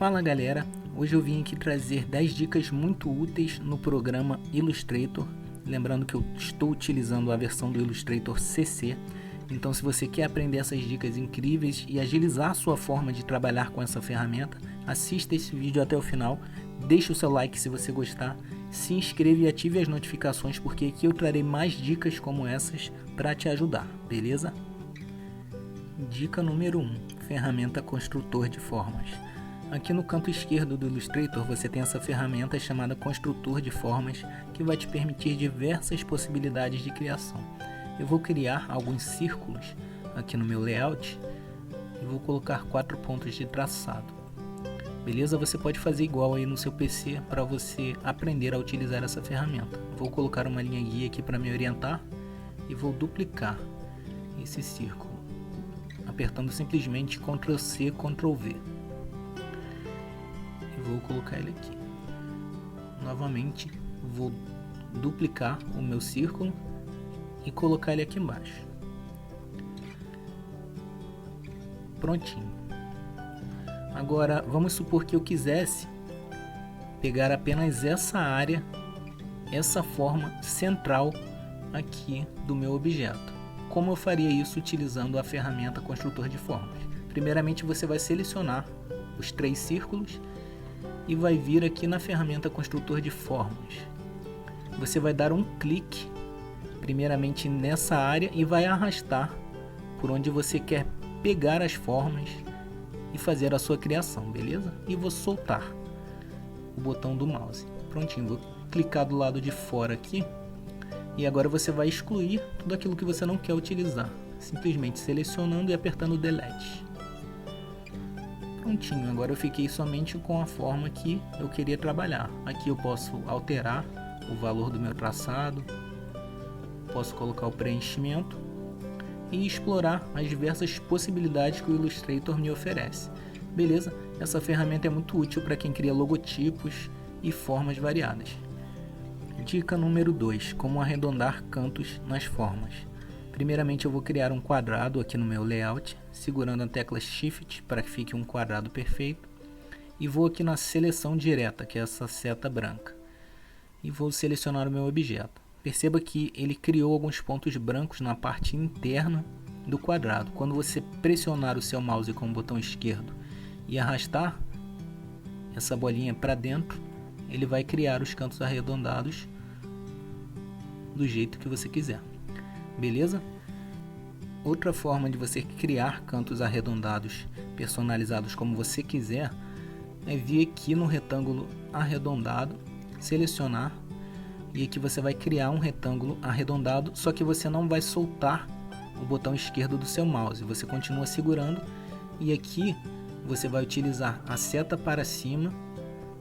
Fala galera, hoje eu vim aqui trazer 10 dicas muito úteis no programa Illustrator. Lembrando que eu estou utilizando a versão do Illustrator CC, então se você quer aprender essas dicas incríveis e agilizar sua forma de trabalhar com essa ferramenta, assista esse vídeo até o final, deixe o seu like se você gostar, se inscreva e ative as notificações porque aqui eu trarei mais dicas como essas para te ajudar, beleza? Dica número 1, ferramenta construtor de formas. Aqui no canto esquerdo do Illustrator você tem essa ferramenta chamada construtor de formas que vai te permitir diversas possibilidades de criação. Eu vou criar alguns círculos aqui no meu layout e vou colocar 4 pontos de traçado. Beleza? Você pode fazer igual aí no seu PC para você aprender a utilizar essa ferramenta. Vou colocar uma linha guia aqui para me orientar e vou duplicar esse círculo, apertando simplesmente Ctrl C, Ctrl V. Vou colocar ele aqui. Novamente vou duplicar o meu círculo e colocar ele aqui embaixo. Prontinho. Agora vamos supor que eu quisesse pegar apenas essa área, essa forma central aqui do meu objeto. Como eu faria isso utilizando a ferramenta construtor de formas? Primeiramente você vai selecionar os 3 círculos e vai vir aqui na ferramenta construtor de formas. Você vai dar um clique primeiramente nessa área e vai arrastar por onde você quer pegar as formas e fazer a sua criação, beleza? E vou soltar o botão do mouse. Prontinho, vou clicar do lado de fora aqui e agora você vai excluir tudo aquilo que você não quer utilizar, simplesmente selecionando e apertando Delete. Prontinho, agora eu fiquei somente com a forma que eu queria trabalhar. Aqui eu posso alterar o valor do meu traçado, posso colocar o preenchimento e explorar as diversas possibilidades que o Illustrator me oferece. Beleza? Essa ferramenta é muito útil para quem cria logotipos e formas variadas. Dica número 2, como arredondar cantos nas formas. Primeiramente eu vou criar um quadrado aqui no meu layout, segurando a tecla Shift para que fique um quadrado perfeito. E vou aqui na seleção direta, que é essa seta branca. E vou selecionar o meu objeto. Perceba que ele criou alguns pontos brancos na parte interna do quadrado. Quando você pressionar o seu mouse com o botão esquerdo e arrastar essa bolinha para dentro, ele vai criar os cantos arredondados do jeito que você quiser. Beleza? Outra forma de você criar cantos arredondados personalizados como você quiser é vir aqui no retângulo arredondado, selecionar e aqui você vai criar um retângulo arredondado, só que você não vai soltar o botão esquerdo do seu mouse, você continua segurando e aqui você vai utilizar a seta para cima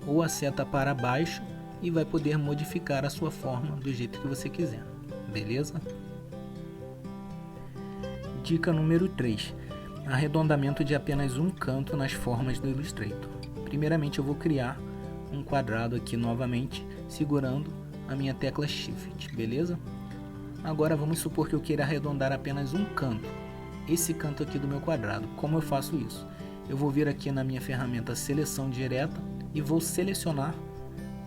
ou a seta para baixo e vai poder modificar a sua forma do jeito que você quiser, beleza? Dica número 3, arredondamento de apenas um canto nas formas do Illustrator. Primeiramente eu vou criar um quadrado aqui novamente, segurando a minha tecla Shift, beleza? Agora vamos supor que eu queira arredondar apenas um canto, esse canto aqui do meu quadrado. Como eu faço isso? Eu vou vir aqui na minha ferramenta seleção direta e vou selecionar,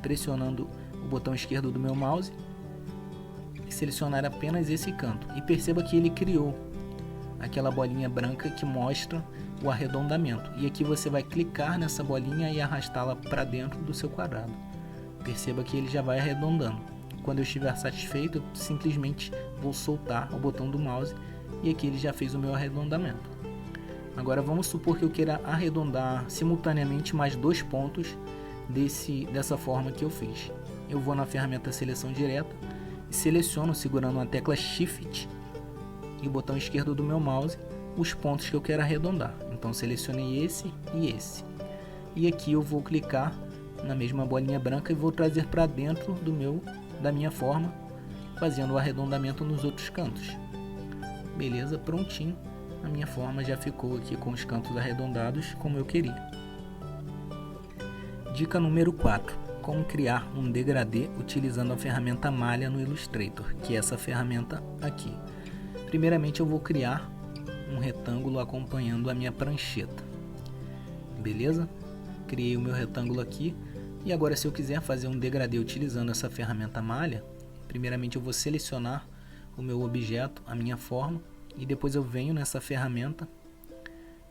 pressionando o botão esquerdo do meu mouse, e selecionar apenas esse canto. E perceba que ele criou aquela bolinha branca que mostra o arredondamento. E aqui você vai clicar nessa bolinha e arrastá-la para dentro do seu quadrado. Perceba que ele já vai arredondando. Quando eu estiver satisfeito, eu simplesmente vou soltar o botão do mouse e aqui ele já fez o meu arredondamento. Agora vamos supor que eu queira arredondar simultaneamente mais 2 pontos dessa forma que eu fiz. Eu vou na ferramenta seleção direta e seleciono segurando a tecla Shift e o botão esquerdo do meu mouse os pontos que eu quero arredondar. Então selecionei esse e esse. E aqui eu vou clicar na mesma bolinha branca e vou trazer para dentro da minha forma, fazendo o arredondamento nos outros cantos. Beleza, prontinho. A minha forma já ficou aqui com os cantos arredondados como eu queria. Dica número 4, como criar um degradê utilizando a ferramenta malha no Illustrator, que é essa ferramenta aqui. Primeiramente eu vou criar um retângulo acompanhando a minha prancheta. Beleza? Criei o meu retângulo aqui. E agora, se eu quiser fazer um degradê utilizando essa ferramenta malha, primeiramente eu vou selecionar o meu objeto, a minha forma, e depois eu venho nessa ferramenta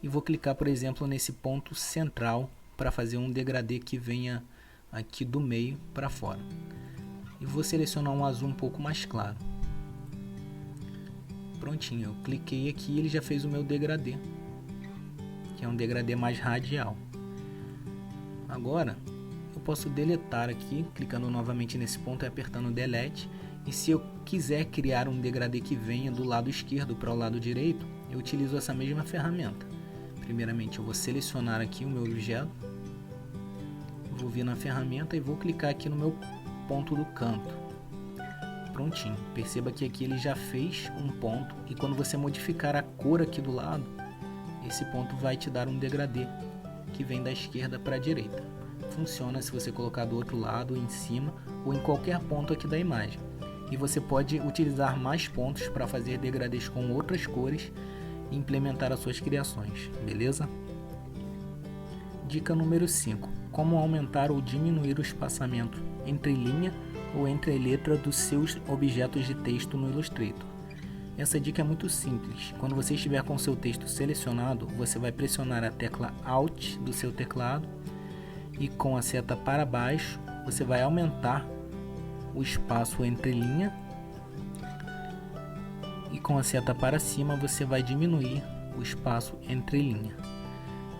e vou clicar, por exemplo, nesse ponto central para fazer um degradê que venha aqui do meio para fora. E vou selecionar um azul um pouco mais claro. Prontinho, eu cliquei aqui e ele já fez o meu degradê, que é um degradê mais radial. Agora eu posso deletar aqui, clicando novamente nesse ponto e apertando Delete. E se eu quiser criar um degradê que venha do lado esquerdo para o lado direito, eu utilizo essa mesma ferramenta. Primeiramente eu vou selecionar aqui o meu objeto, vou vir na ferramenta e vou clicar aqui no meu ponto do canto. Prontinho, perceba que aqui ele já fez um ponto e quando você modificar a cor aqui do lado, esse ponto vai te dar um degradê que vem da esquerda para a direita. Funciona se você colocar do outro lado, em cima ou em qualquer ponto aqui da imagem. E você pode utilizar mais pontos para fazer degradês com outras cores e implementar as suas criações, beleza? Dica número 5. Como aumentar ou diminuir o espaçamento entre linha ou entre a letra dos seus objetos de texto no Illustrator. Essa dica é muito simples. Quando você estiver com seu texto selecionado, você vai pressionar a tecla Alt do seu teclado e com a seta para baixo você vai aumentar o espaço entre linha e com a seta para cima você vai diminuir o espaço entre linha.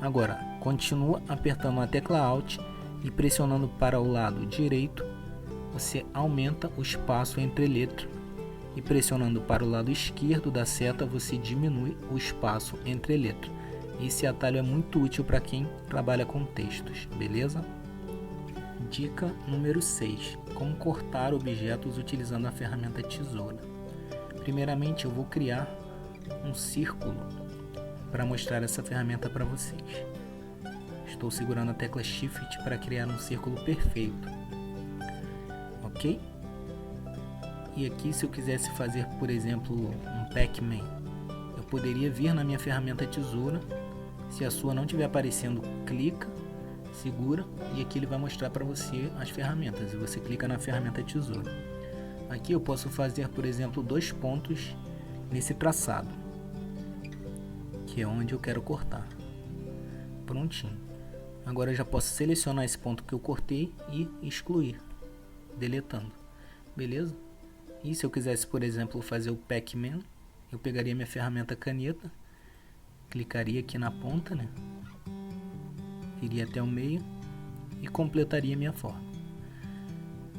Agora, continua apertando a tecla Alt e pressionando para o lado direito, você aumenta o espaço entre letra e pressionando para o lado esquerdo da seta você diminui o espaço entre letra. Esse atalho é muito útil para quem trabalha com textos, beleza? Dica número 6. Como cortar objetos utilizando a ferramenta tesoura. Primeiramente eu vou criar um círculo para mostrar essa ferramenta para vocês. Estou segurando a tecla Shift para criar um círculo perfeito. Ok? E aqui, se eu quisesse fazer, por exemplo, um Pac-Man, eu poderia vir na minha ferramenta tesoura. Se a sua não estiver aparecendo, clica, segura e aqui ele vai mostrar para você as ferramentas e você clica na ferramenta tesoura. Aqui eu posso fazer, por exemplo, 2 pontos nesse traçado, que é onde eu quero cortar. Prontinho. Agora eu já posso selecionar esse ponto que eu cortei e excluir, deletando. Beleza? E se eu quisesse, por exemplo, fazer o Pac-Man, eu pegaria minha ferramenta caneta, clicaria aqui na ponta, né? Iria até o meio e completaria minha forma.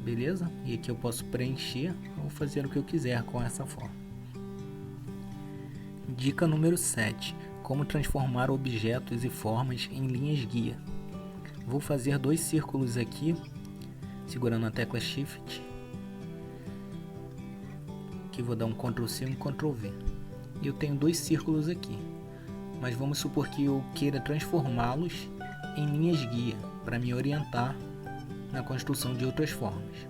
Beleza? E aqui eu posso preencher ou fazer o que eu quiser com essa forma. Dica número 7. Como transformar objetos e formas em linhas guia. Vou fazer 2 círculos aqui, segurando a tecla Shift. Aqui vou dar um Ctrl C e um Ctrl V. E eu tenho 2 círculos aqui. Mas vamos supor que eu queira transformá-los em linhas guia para me orientar na construção de outras formas.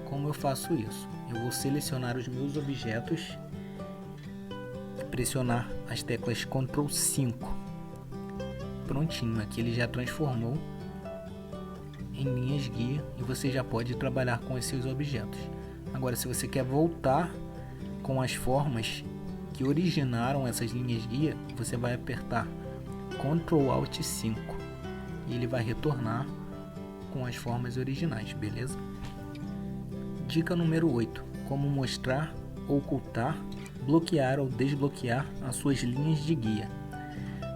Como eu faço isso? Eu vou selecionar os meus objetos e pressionar as teclas Ctrl 5. Prontinho, aqui ele já transformou em linhas guia e você já pode trabalhar com esses objetos. Agora, se você quer voltar com as formas que originaram essas linhas guia, você vai apertar Ctrl Alt 5 e ele vai retornar com as formas originais, beleza? Dica número 8. Como mostrar, ocultar, bloquear ou desbloquear as suas linhas de guia.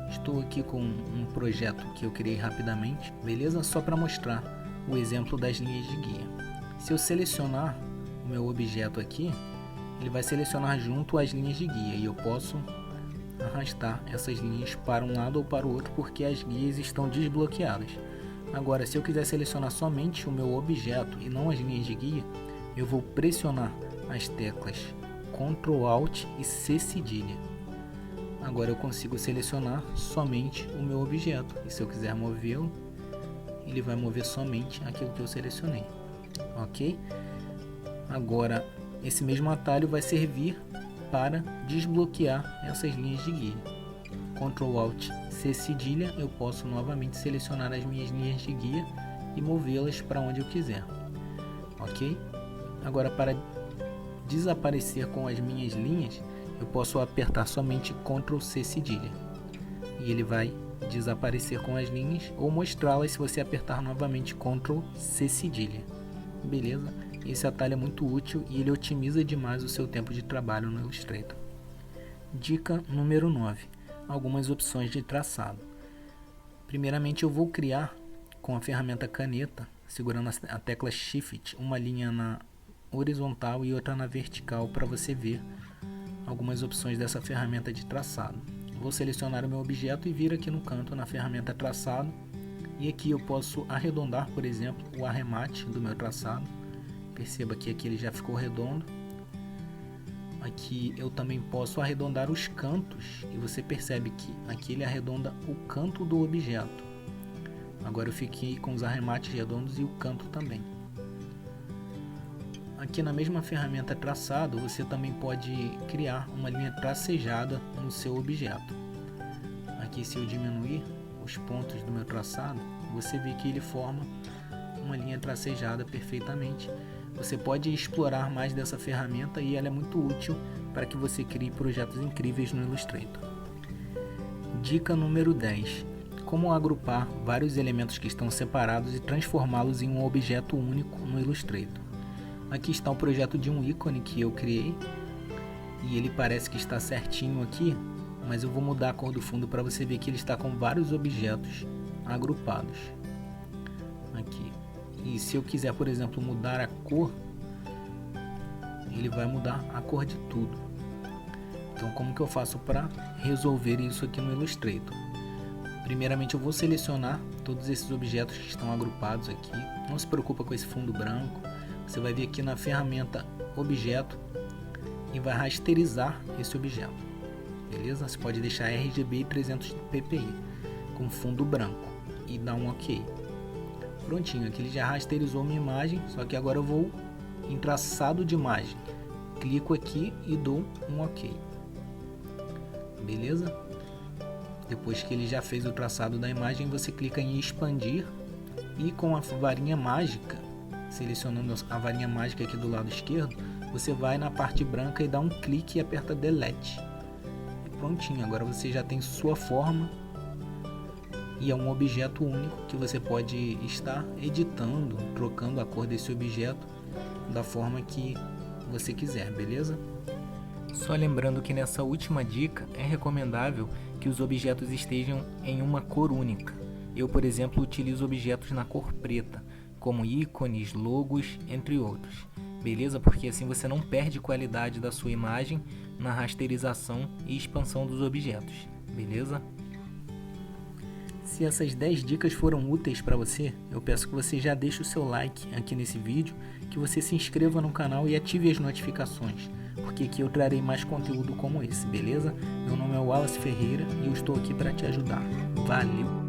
Estou aqui com um projeto que eu criei rapidamente, beleza? Só para mostrar o exemplo das linhas de guia. Se eu selecionar o meu objeto aqui, ele vai selecionar junto as linhas de guia e eu posso arrastar essas linhas para um lado ou para o outro porque as guias estão desbloqueadas. Agora, se eu quiser selecionar somente o meu objeto e não as linhas de guia, eu vou pressionar as teclas Ctrl Alt e C cedilha. Agora eu consigo selecionar somente o meu objeto e se eu quiser movê-lo, ele vai mover somente aquilo que eu selecionei, ok? Agora esse mesmo atalho vai servir para desbloquear essas linhas de guia. Ctrl Alt C cedilha, eu posso novamente selecionar as minhas linhas de guia e movê-las para onde eu quiser. Ok? Agora, para desaparecer com as minhas linhas, eu posso apertar somente Ctrl C cedilha e ele vai desaparecer com as linhas, ou mostrá-las se você apertar novamente Ctrl C cedilha. Beleza? Esse atalho é muito útil e ele otimiza demais o seu tempo de trabalho no Illustrator. Dica número 9. Algumas opções de traçado. Primeiramente, eu vou criar com a ferramenta caneta, segurando a tecla Shift, uma linha na horizontal e outra na vertical para você ver algumas opções dessa ferramenta de traçado. Vou selecionar o meu objeto e vir aqui no canto na ferramenta traçado, e aqui eu posso arredondar, por exemplo, o arremate do meu traçado. Perceba que aqui ele já ficou redondo. Aqui eu também posso arredondar os cantos e você percebe que aqui ele arredonda o canto do objeto. Agora eu fiquei com os arremates redondos e o canto também. Aqui na mesma ferramenta traçado, você também pode criar uma linha tracejada no seu objeto. Aqui, se eu diminuir os pontos do meu traçado, você vê que ele forma uma linha tracejada perfeitamente. Você pode explorar mais dessa ferramenta e ela é muito útil para que você crie projetos incríveis no Illustrator. Dica número 10. Como agrupar vários elementos que estão separados e transformá-los em um objeto único no Illustrator. Aqui está o projeto de um ícone que eu criei e ele parece que está certinho aqui, mas eu vou mudar a cor do fundo para você ver que ele está com vários objetos agrupados aqui. E se eu quiser, por exemplo, mudar a cor, ele vai mudar a cor de tudo. Então, como que eu faço para resolver isso aqui no Illustrator? Primeiramente, eu vou selecionar todos esses objetos que estão agrupados aqui. Não se preocupa com esse fundo branco. Você vai vir aqui na ferramenta Objeto e vai rasterizar esse objeto. Beleza? Você pode deixar RGB 300 ppi com fundo branco e dar um OK. Prontinho, aqui ele já rasterizou minha imagem, só que agora eu vou em traçado de imagem. Clico aqui e dou um OK. Beleza? Depois que ele já fez o traçado da imagem, você clica em expandir e com a varinha mágica, selecionando a varinha mágica aqui do lado esquerdo, você vai na parte branca e dá um clique e aperta Delete. E prontinho, agora você já tem sua forma e é um objeto único que você pode estar editando, trocando a cor desse objeto da forma que você quiser, beleza? Só lembrando que nessa última dica é recomendável que os objetos estejam em uma cor única. Eu, por exemplo, utilizo objetos na cor preta, como ícones, logos, entre outros. Beleza? Porque assim você não perde qualidade da sua imagem na rasterização e expansão dos objetos. Beleza? Se essas 10 dicas foram úteis para você, eu peço que você já deixe o seu like aqui nesse vídeo, que você se inscreva no canal e ative as notificações, porque aqui eu trarei mais conteúdo como esse, beleza? Meu nome é Wallace Ferreira e eu estou aqui para te ajudar. Valeu!